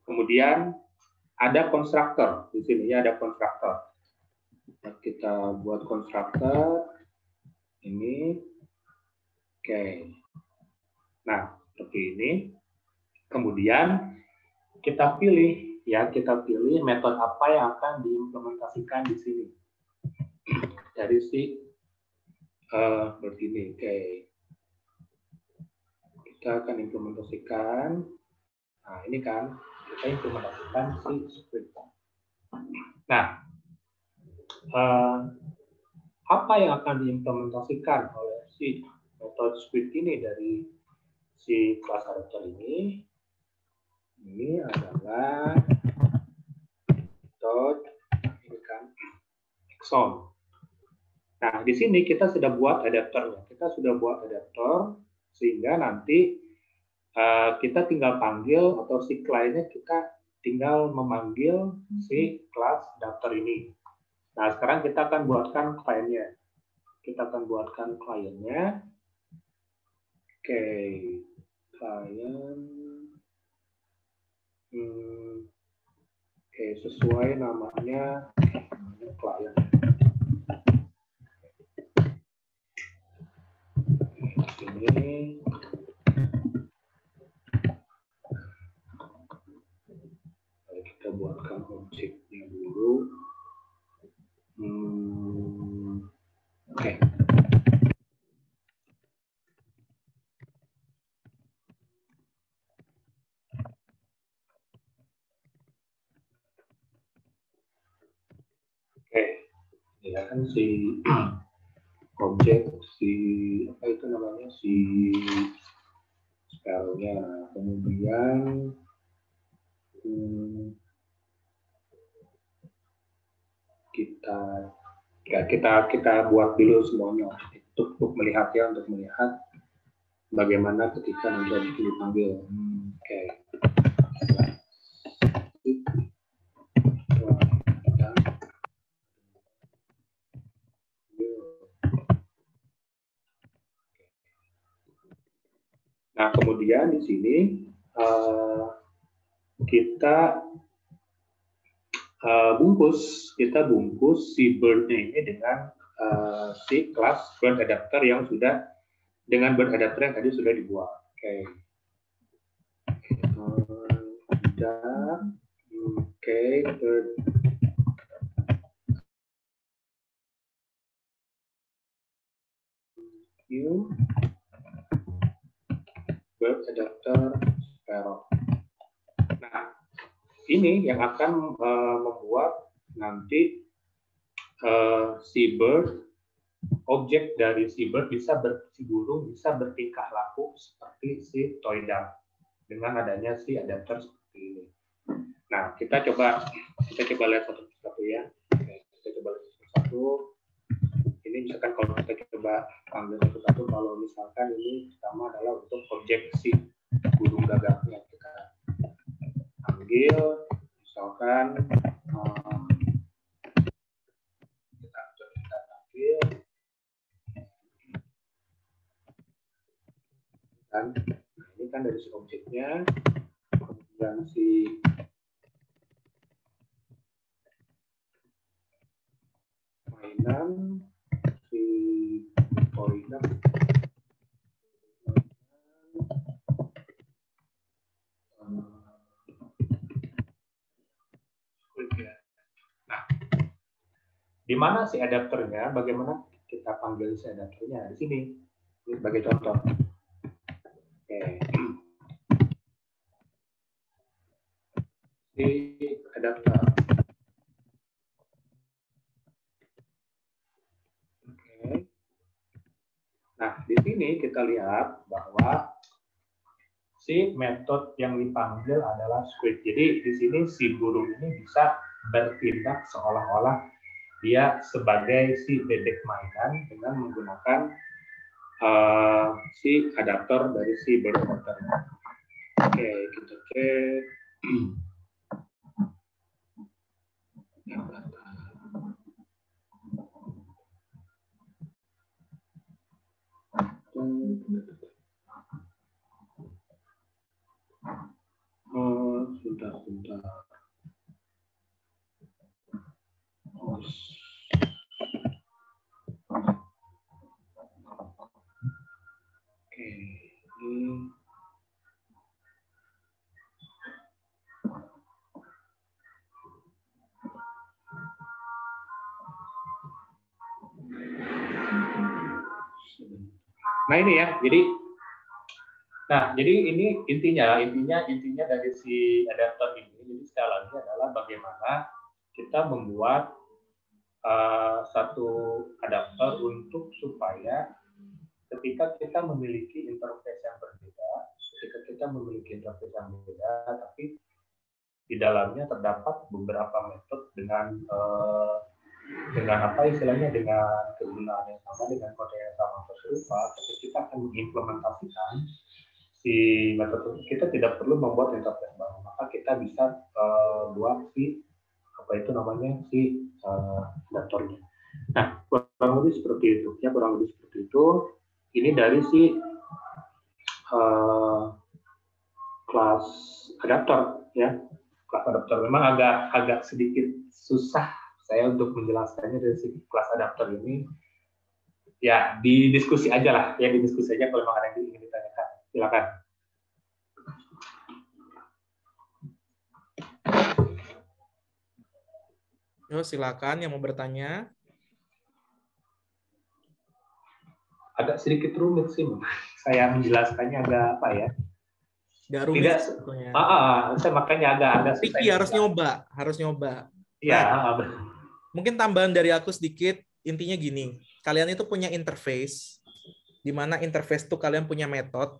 kemudian ada konstruktor di sini ya ada konstruktor. Nah, kita buat konstruktor ini, oke. Nah, seperti ini. Kemudian kita pilih metode apa yang akan diimplementasikan di sini dari si begini. Oke, kita akan implementasikan. Nah, ini kan kita implementasikan si script. Nah, apa yang akan diimplementasikan oleh si metode script ini dari si kelas adapter ini? Ini adalah metode ini kan Exon. Nah, di sini kita sudah buat adapternya. Kita sudah buat adapter sehingga nanti kita tinggal panggil atau si kliennya kita tinggal memanggil si kelas adapter ini. Nah, sekarang kita akan buatkan kliennya. Kita akan buatkan kliennya. Oke, klien. Oke, sesuai namanya klien. Ini kita buatkan objeknya dulu. Oke. Oke, ya kan si objek si apa itu namanya si spellnya, kemudian kita buat dulu semuanya untuk melihat bagaimana ketika nanti itu dipanggil. Oke. Nah, kemudian di sini kita bungkus si bird-nya ini dengan si kelas bird adapter yang sudah tadi sudah dibuat. Oke. Bird new bird adapter sparrow. Nah, ini yang akan membuat nanti si bird, objek dari si bird si burung bisa bertingkah laku seperti si toy duck dengan adanya si adapter seperti ini. Nah, kita coba lihat satu-satu ya. Oke, kita coba lihat satu-satu. Ini misalkan kalau kita coba ambil satu-satu, kalau misalkan ini pertama adalah untuk objek si burung gagaknya, kita ambil misalkan kita ambil kan, ini kan dari si objeknya, kemudian si mainan, si toilet, nah, di mana si adapternya? Bagaimana kita panggil si adapternya? Di sini, ini sebagai contoh. Oke. Si adapter. Nah, di sini kita lihat bahwa si metode yang dipanggil adalah squid. Jadi di sini si burung ini bisa bertindak seolah-olah dia sebagai si bebek mainan dengan menggunakan si adapter dari si bird adapter. Oke, kita cek. Sudah. Oke, ini nah ini ya, jadi ini intinya dari si adapter ini. Jadi sekali lagi adalah bagaimana kita membuat satu adapter untuk supaya ketika kita memiliki interface yang berbeda, tapi di dalamnya terdapat beberapa metode dengan apa istilahnya, dengan kegunaan yang sama, dengan kode yang sama atau serupa, tapi kita akan mengimplementasikan si metode, kita tidak perlu membuat interface baru, maka kita bisa buat si apa itu namanya si adaptornya. Nah, kurang lebih seperti itu. Ini dari si kelas adaptor ya. Kelas adaptor memang agak sedikit susah saya untuk menjelaskannya dari si kelas adaptor ini. Ya, didiskusi aja lah. Ya, didiskusi aja kalau memang ada yang ingin ditanyakan. Silakan. Yo, silakan yang mau bertanya. Agak sedikit rumit sih, saya menjelaskannya agak apa ya? Gak rumit sebetulnya. Saya makanya agak Riki harus nyoba. Iya. Mungkin tambahan dari aku sedikit. intinya gini, kalian itu punya interface, di mana interface itu kalian punya metode.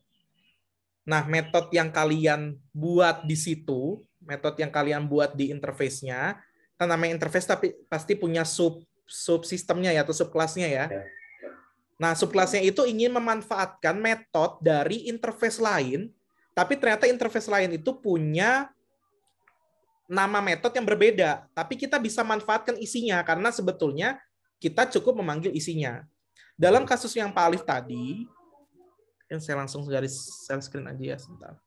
Nah, metode yang kalian buat di situ, metode yang kalian buat di interface-nya, kan namanya interface tapi pasti punya subsistemnya ya, atau subkelasnya ya. Nah, subkelasnya itu ingin memanfaatkan metode dari interface lain, tapi ternyata interface lain itu punya nama metode yang berbeda, tapi kita bisa manfaatkan isinya karena sebetulnya kita cukup memanggil isinya. Dalam kasus yang Pak Alif tadi, yang saya langsung dari share screen aja ya sebentar.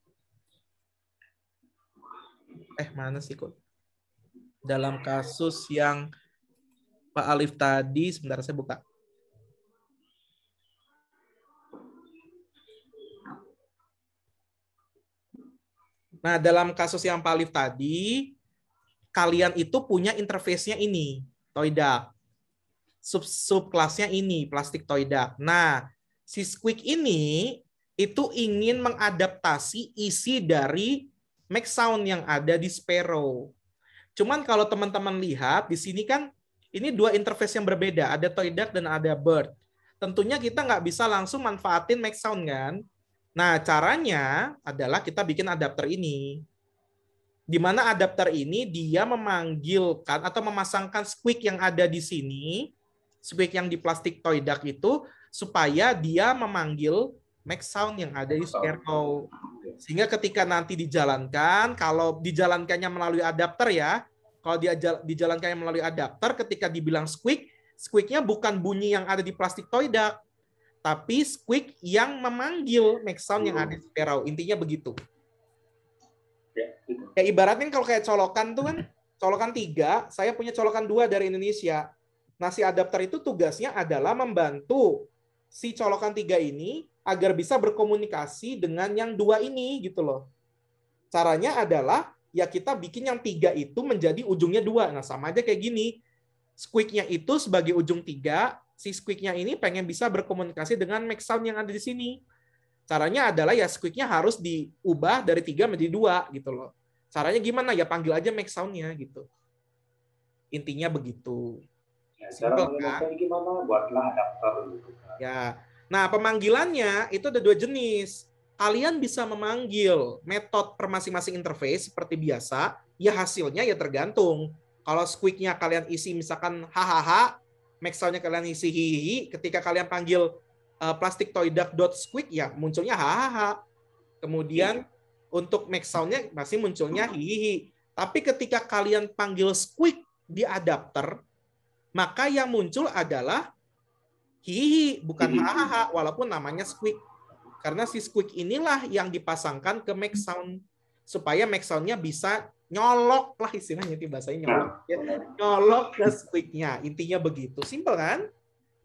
Mana sih kok? Dalam kasus yang Pak Alif tadi, sebentar saya buka. Nah, dalam kasus yang Pak Alif tadi, kalian itu punya interface-nya ini, toy duck. Subkelasnya ini, plastik toy duck. Nah, si Squeak ini itu ingin mengadaptasi isi dari make sound yang ada di Sparrow. Cuman kalau teman-teman lihat, di sini kan ini dua interface yang berbeda, ada toy duck dan ada bird. Tentunya kita nggak bisa langsung manfaatin make sound kan? Nah, caranya adalah kita bikin adapter ini. Di mana adapter ini dia memanggilkan atau memasangkan Squeak yang ada di sini, Squeak yang di plastik toy duck itu, supaya dia memanggil make sound yang ada di Sparrow. Sehingga ketika nanti dijalankan, kalau dijalankannya melalui adapter ya, kalau dia dijalankannya melalui adapter, ketika dibilang Squeak, Squeak-nya bukan bunyi yang ada di plastik toy duck, tapi Squeak yang memanggil make sound yang ada di Sparrow. Intinya begitu. Ya ibaratnya kalau kayak colokan tuh kan, colokan 3, saya punya colokan 2 dari Indonesia. Nah, si adapter itu tugasnya adalah membantu si colokan 3 ini agar bisa berkomunikasi dengan yang 2 ini gitu loh. Caranya adalah ya kita bikin yang 3 itu menjadi ujungnya 2. Nah, sama aja kayak gini. Squeak-nya itu sebagai ujung 3, si Squeak-nya ini pengen bisa berkomunikasi dengan make sound yang ada di sini. Caranya adalah ya Squeak-nya harus diubah dari 3 menjadi 2 gitu loh. Caranya gimana? Ya panggil aja make sound-nya gitu. Intinya begitu. Ya, cara mengumpulkan gimana? Buatlah adapter gitu kan. Ya. Nah, pemanggilannya itu ada 2 jenis. Kalian bisa memanggil metode per masing-masing interface seperti biasa, ya hasilnya ya tergantung. Kalau Squeak-nya kalian isi misalkan hahaha, make sound-nya kalian isi hihihi, ketika kalian panggil plastic toy duck.squeak ya munculnya hahaha. Kemudian untuk make sound-nya masih munculnya hihihi. Tapi ketika kalian panggil Squeak di adapter, maka yang muncul adalah hihihi, bukan hahaha, walaupun namanya Squeak. Karena si Squeak inilah yang dipasangkan ke make sound, supaya make sound-nya bisa nyolok lah istilahnya, itu bahasanya nyolok. Ya. Nyolok ke Squeak-nya. Intinya begitu. Simpel kan?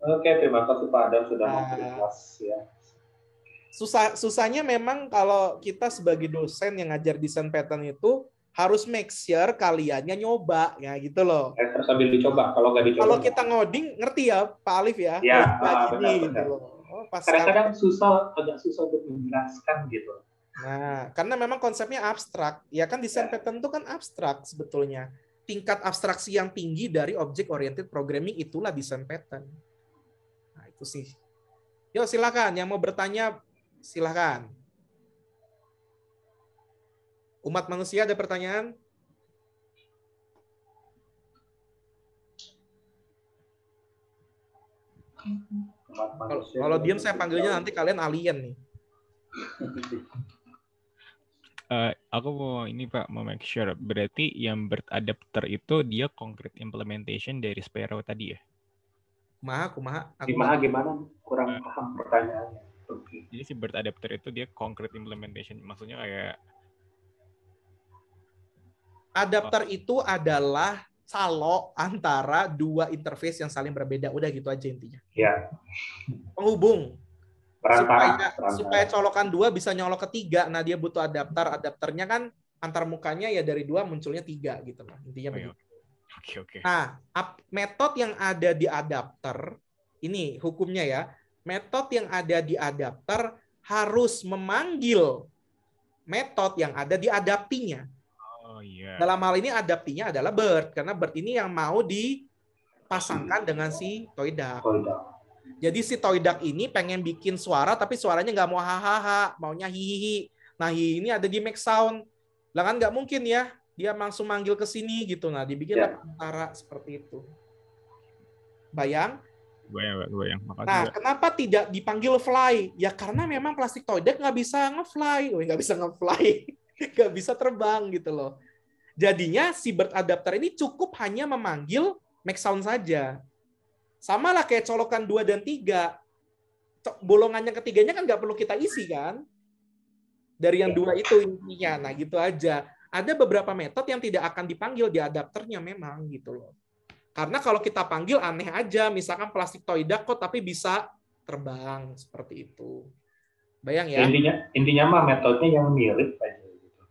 Oke, terima kasih Pak Adam sudah memberikan ya. Susahnya memang kalau kita sebagai dosen yang ngajar desain pattern itu harus make sure kaliannya nyoba ya gitu loh. Terus sambil dicoba, kalau nggak dicoba. Kalau kita ngoding ngerti ya Pak Alif ya. Ya, benar. Gitu. Kadang-kadang agak susah untuk menjelaskan gitu. Nah, karena memang konsepnya abstrak. Ya kan desain pattern itu kan abstrak sebetulnya. Tingkat abstraksi yang tinggi dari object oriented programming itulah desain pattern. Nah, itu sih. Yuk silakan yang mau bertanya silakan. Umat manusia ada pertanyaan? Kalau diam saya panggilnya nanti kalian alien nih. Aku mau ini Pak, mau make sure. Berarti yang bird adapter itu dia concrete implementation dari Sparrow tadi ya? Kumaha gimana? Kurang paham pertanyaannya. Jadi si bird adapter itu dia concrete implementation, maksudnya kayak adapter itu adalah calo antara 2 interface yang saling berbeda. Udah gitu aja intinya. Ya. Penghubung. Perantara. Supaya colokan 2 bisa nyolok ke 3. Nah, dia butuh adapter. Adapternya kan antar mukanya ya dari 2 munculnya 3 gitu lah. Intinya begitu. Oke. Nah, metode yang ada di adapter ini hukumnya ya. Metode yang ada di adapter harus memanggil metode yang ada di adaptinya. Oh iya. Dalam hal ini adaptinya adalah bird, karena bird ini yang mau pasangkan dengan si toy duct. Toy duct. Jadi si toy duct ini pengen bikin suara tapi suaranya nggak mau hahaha, maunya hihihi. Nah hihi ini ada di make sound. Lah kan nggak mungkin ya, dia langsung manggil ke sini gitu. Nah dibikinlah perantara seperti itu. Bayang? Bayang. Makasih. Nah, kenapa tidak dipanggil fly? Ya karena memang plastik toy duct nggak bisa nge-fly. Nggak bisa nge-fly. Nggak bisa terbang gitu loh. Jadinya si bird adapter ini cukup hanya memanggil make sound saja. Sama lah kayak colokan 2 dan 3. Bolongan yang ketiganya kan nggak perlu kita isi kan? Dari yang 2 itu intinya. Nah gitu aja. Ada beberapa metode yang tidak akan dipanggil di adapternya memang gitu loh. Karena kalau kita panggil aneh aja, misalkan plastik toy duct kok tapi bisa terbang seperti itu. Bayang ya? Intinya mah metodenya yang mirip aja gitu.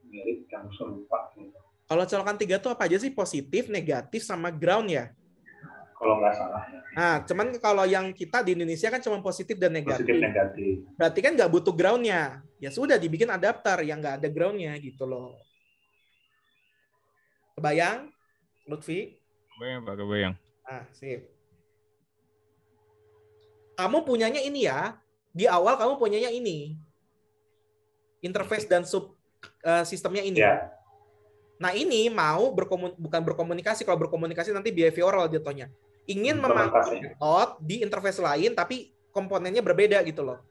Mirip yang serupa gitu. Kalau colokan 3 tuh apa aja sih? Positif, negatif, sama ground ya? Kalau nggak salah. Nah, cuman kalau yang kita di Indonesia kan cuma positif dan negatif. Positif negatif. Berarti kan nggak butuh groundnya. Ya sudah dibikin adapter yang nggak ada groundnya gitu loh. Kebayang, Lutfi? Kebayang. Nah, sip. Kamu punyanya ini ya. Di awal kamu punyanya ini. Interface dan sub sistemnya ini. Ya. Nah, ini mau bukan berkomunikasi. Kalau berkomunikasi nanti behavioral jatuhnya. Ingin memanggil metode di interface lain, tapi komponennya berbeda gitu loh.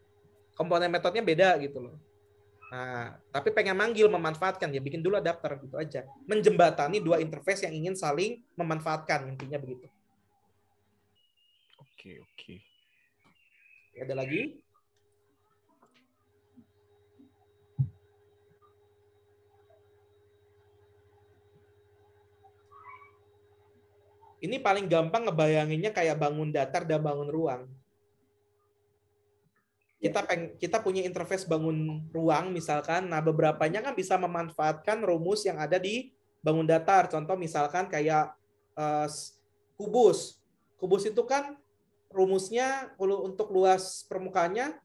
Komponen metodenya beda gitu loh. Nah, tapi pengen manggil, memanfaatkan, ya bikin dulu adapter gitu aja. Menjembatani 2 interface yang ingin saling memanfaatkan, intinya begitu. Oke. Ada lagi? Ini paling gampang ngebayanginnya kayak bangun datar dan bangun ruang. Kita punya interface bangun ruang misalkan, nah beberapanya kan bisa memanfaatkan rumus yang ada di bangun datar. Contoh misalkan kayak kubus. Kubus itu kan rumusnya untuk luas permukaannya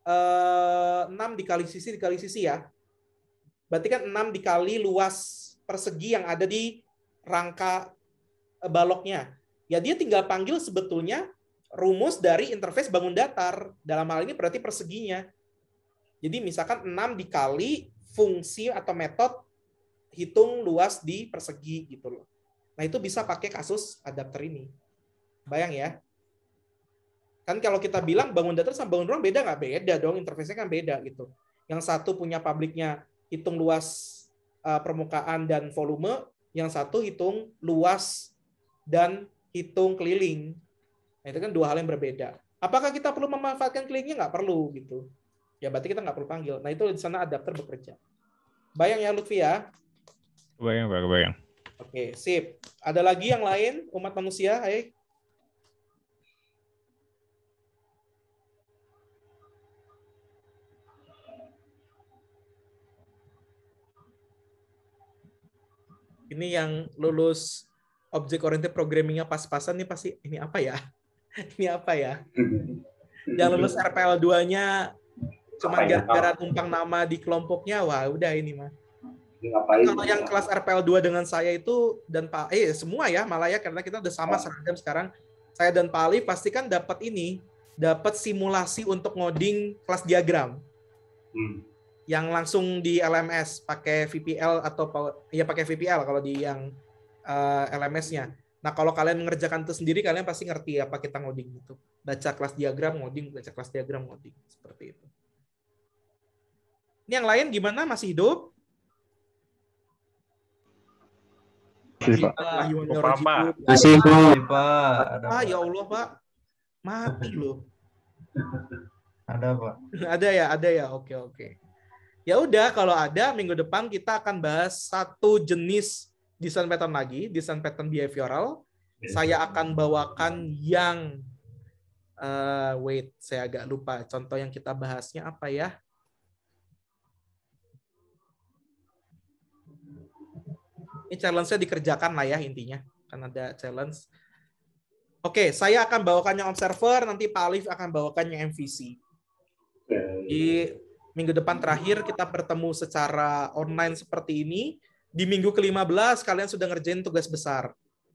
6 dikali sisi ya. Berarti kan 6 dikali luas persegi yang ada di rangka baloknya. Ya dia tinggal panggil sebetulnya rumus dari interface bangun datar. Dalam hal ini berarti perseginya. Jadi misalkan 6 dikali fungsi atau metode hitung luas di persegi gitu loh. Nah itu bisa pakai kasus adapter ini. Bayang ya. Kan kalau kita bilang bangun datar sama bangun ruang beda nggak? Beda dong, interface-nya kan beda gitu. Yang satu punya publiknya hitung luas permukaan dan volume, yang satu hitung luas dan hitung keliling. Nah, itu kan 2 hal yang berbeda. Apakah kita perlu memanfaatkan kelilingnya? Nggak perlu gitu. Ya berarti kita nggak perlu panggil. Nah itu di sana adapter bekerja. Bayang ya Lutfi ya? Kebayang. Oke, sip. Ada lagi yang lain umat manusia? Hai. Ini yang lulus object oriented programming-nya pas-pasan nih pasti ini apa ya? Ini apa ya? Yang lulus RPL 2-nya cuma gara-gara numpang nama di kelompoknya, wah udah ini mah. Kalau yang kelas RPL 2 dengan saya itu dan Pak semua ya malah ya karena kita udah sama seragam sekarang. Saya dan Pak Ali pasti kan dapat simulasi untuk ngoding kelas diagram. Yang langsung di LMS pakai VPL atau ya pakai VPL kalau di yang LMS-nya. Nah, kalau kalian mengerjakan itu sendiri, kalian pasti ngerti apa kita ngoding gitu. Baca kelas diagram, ngoding, baca kelas diagram, ngoding. Seperti itu. Ini yang lain gimana? Masih hidup? Masih, Pak. Masih, Pak. Ya Allah, Pak. Mati loh. Ada, Pak. Ada ya. Oke. Ya udah, kalau ada, minggu depan kita akan bahas satu jenis desain pattern lagi, desain pattern behavioral. Saya akan bawakan yang saya agak lupa. Contoh yang kita bahasnya apa ya? Ini challenge-nya dikerjakan lah ya intinya. Kan ada challenge. Oke, saya akan bawakan yang observer, nanti Pak Alif akan bawakan yang MVC. Di minggu depan terakhir kita bertemu secara online seperti ini. Di minggu ke-15 kalian sudah ngerjain tugas besar.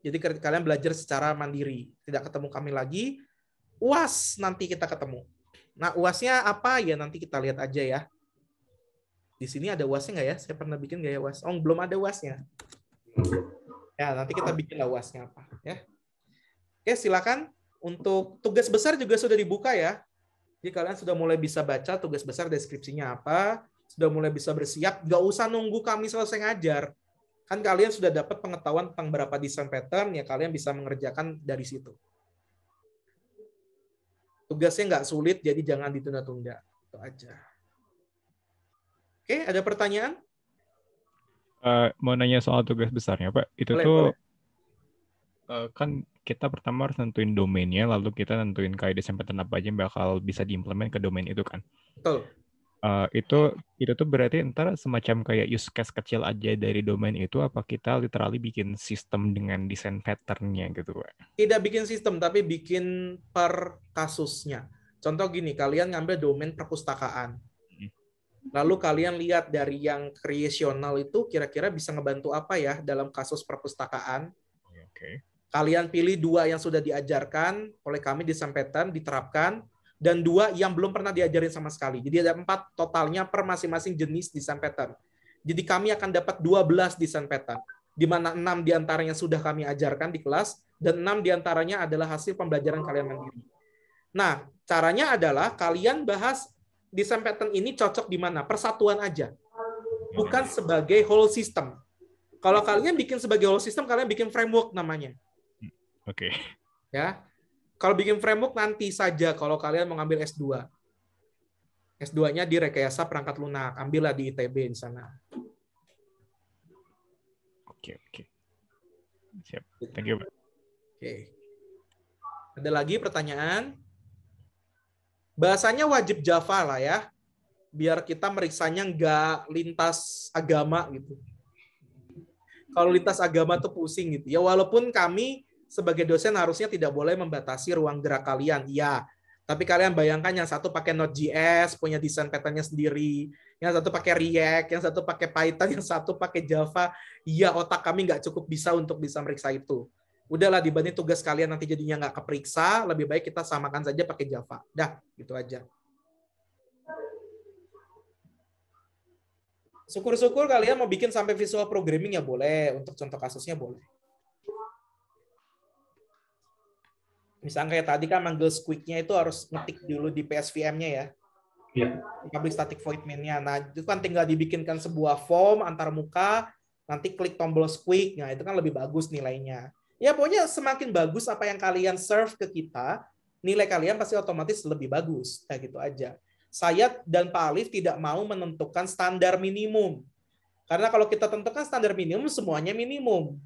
Jadi kalian belajar secara mandiri. Tidak ketemu kami lagi. UAS nanti kita ketemu. Nah, UASnya apa ya nanti kita lihat aja ya. Di sini ada UASnya nggak ya? Saya pernah bikin nggak ya UAS? Oh, belum ada UASnya. Ya, nanti kita bikin lah UASnya apa ya. Oke, silakan. Untuk tugas besar juga sudah dibuka ya. Jadi kalian sudah mulai bisa baca tugas besar deskripsinya apa, sudah mulai bisa bersiap, nggak usah nunggu kami selesai ngajar. Kan kalian sudah dapat pengetahuan tentang berapa desain pattern, ya kalian bisa mengerjakan dari situ. Tugasnya nggak sulit, jadi jangan ditunda-tunda. Itu aja. Oke, ada pertanyaan? Mau nanya soal tugas besarnya, Pak. Itu boleh, tuh boleh. Kan kita pertama harus nentuin domainnya, lalu kita nentuin kayak desain pattern apa aja yang bakal bisa diimplement ke domain itu kan. Betul. Itu tuh berarti ntar semacam kayak use case kecil aja dari domain itu, apa kita literally bikin sistem dengan desain pattern-nya gitu, Pak? Tidak bikin sistem, tapi bikin per kasusnya. Contoh gini, kalian ngambil domain perpustakaan. Lalu kalian lihat dari yang kreasional itu kira-kira bisa ngebantu apa ya dalam kasus perpustakaan. Oke. Kalian pilih 2 yang sudah diajarkan oleh kami desain pattern, diterapkan, dan 2 yang belum pernah diajarin sama sekali. Jadi ada 4 totalnya per masing-masing jenis desain pattern. Jadi kami akan dapat 12 desain pattern, di mana 6 diantaranya sudah kami ajarkan di kelas, dan 6 diantaranya adalah hasil pembelajaran kalian mandiri. Nah, caranya adalah kalian bahas desain pattern ini cocok di mana? Persatuan aja. Bukan sebagai whole system. Kalau kalian bikin sebagai whole system, kalian bikin framework namanya. Oke. Ya. Kalau bikin framework nanti saja kalau kalian mau ngambil S2. S2-nya di rekayasa perangkat lunak. Ambillah di ITB di sana. Oke. Siap. Thank you, Pak. Oke. Ada lagi pertanyaan? Bahasanya wajib Java lah ya. Biar kita meriksanya nggak lintas agama gitu. Kalau lintas agama tuh pusing gitu. Ya walaupun kami sebagai dosen harusnya tidak boleh membatasi ruang gerak kalian. Iya. Tapi kalian bayangkan yang satu pakai Node.js, punya desain pattern-nya sendiri. Yang satu pakai React, yang satu pakai Python, yang satu pakai Java. Iya, otak kami nggak cukup bisa untuk bisa meriksa itu. Udahlah, dibanding tugas kalian nanti jadinya nggak keperiksa, lebih baik kita samakan saja pakai Java. Dah, gitu aja. Syukur-syukur kalian mau bikin sampai visual programming ya boleh. Untuk contoh kasusnya boleh. Misalnya kayak tadi kan manggil squeak-nya itu harus ngetik dulu di PSVM-nya ya. Iya. Public static void main-nya. Nah, itu kan tinggal dibikinkan sebuah form antar muka, nanti klik tombol squeak. Nah, itu kan lebih bagus nilainya. Ya, pokoknya semakin bagus apa yang kalian serve ke kita, nilai kalian pasti otomatis lebih bagus. Nah, gitu aja. Saya dan Pak Alif tidak mau menentukan standar minimum. Karena kalau kita tentukan standar minimum, semuanya minimum.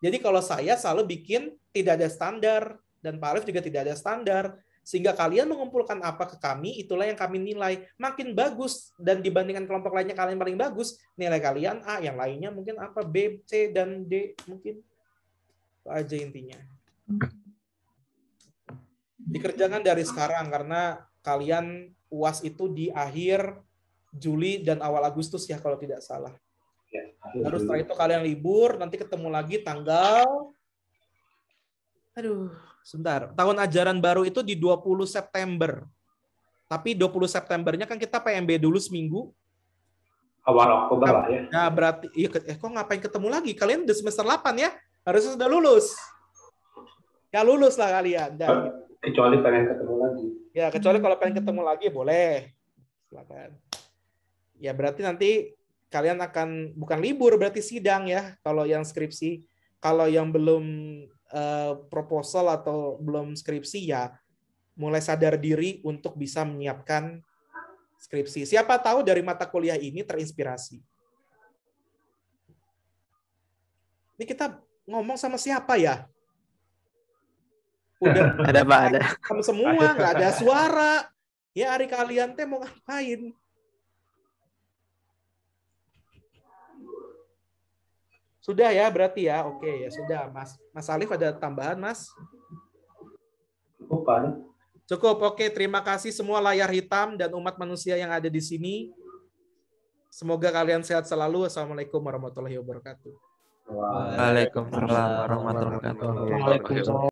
Jadi kalau saya selalu bikin tidak ada standar, dan Pak Alif juga tidak ada standar, sehingga kalian mengumpulkan apa ke kami, itulah yang kami nilai. Makin bagus, dan dibandingkan kelompok lainnya kalian paling bagus, nilai kalian A, yang lainnya mungkin apa, B, C, dan D, mungkin. Itu aja intinya. Dikerjakan dari sekarang, karena kalian UAS itu di akhir Juli dan awal Agustus ya, kalau tidak salah. Baru setelah itu kalian libur, nanti ketemu lagi tanggal, sebentar, tahun ajaran baru itu di 20 September. Tapi 20 Septembernya kan kita PMB dulu seminggu. Awal Oktober lah ya. Nah, berarti, kok ngapain ketemu lagi? Kalian udah semester 8 ya? Harusnya sudah lulus. Ya lulus lah kalian. Kecuali pengen ketemu lagi. Ya, kecuali kalau pengen ketemu lagi, boleh. Silakan. Ya, berarti nanti kalian akan bukan libur berarti sidang ya kalau yang skripsi. Kalau yang belum proposal atau belum skripsi ya mulai sadar diri untuk bisa menyiapkan skripsi. Siapa tahu dari mata kuliah ini terinspirasi. Ini kita ngomong sama siapa ya? Udah ada Pak, ada. Kamu semua nggak ada suara. Ya hari kalian teh mau ngapain? Sudah ya berarti ya. Oke ya sudah Mas. Mas Alif ada tambahan Mas? Bukan. Cukup. Oke, terima kasih semua layar hitam dan umat manusia yang ada di sini. Semoga kalian sehat selalu. Assalamualaikum warahmatullahi wabarakatuh. Waalaikumsalam warahmatullahi wabarakatuh. Waalaikumsalam.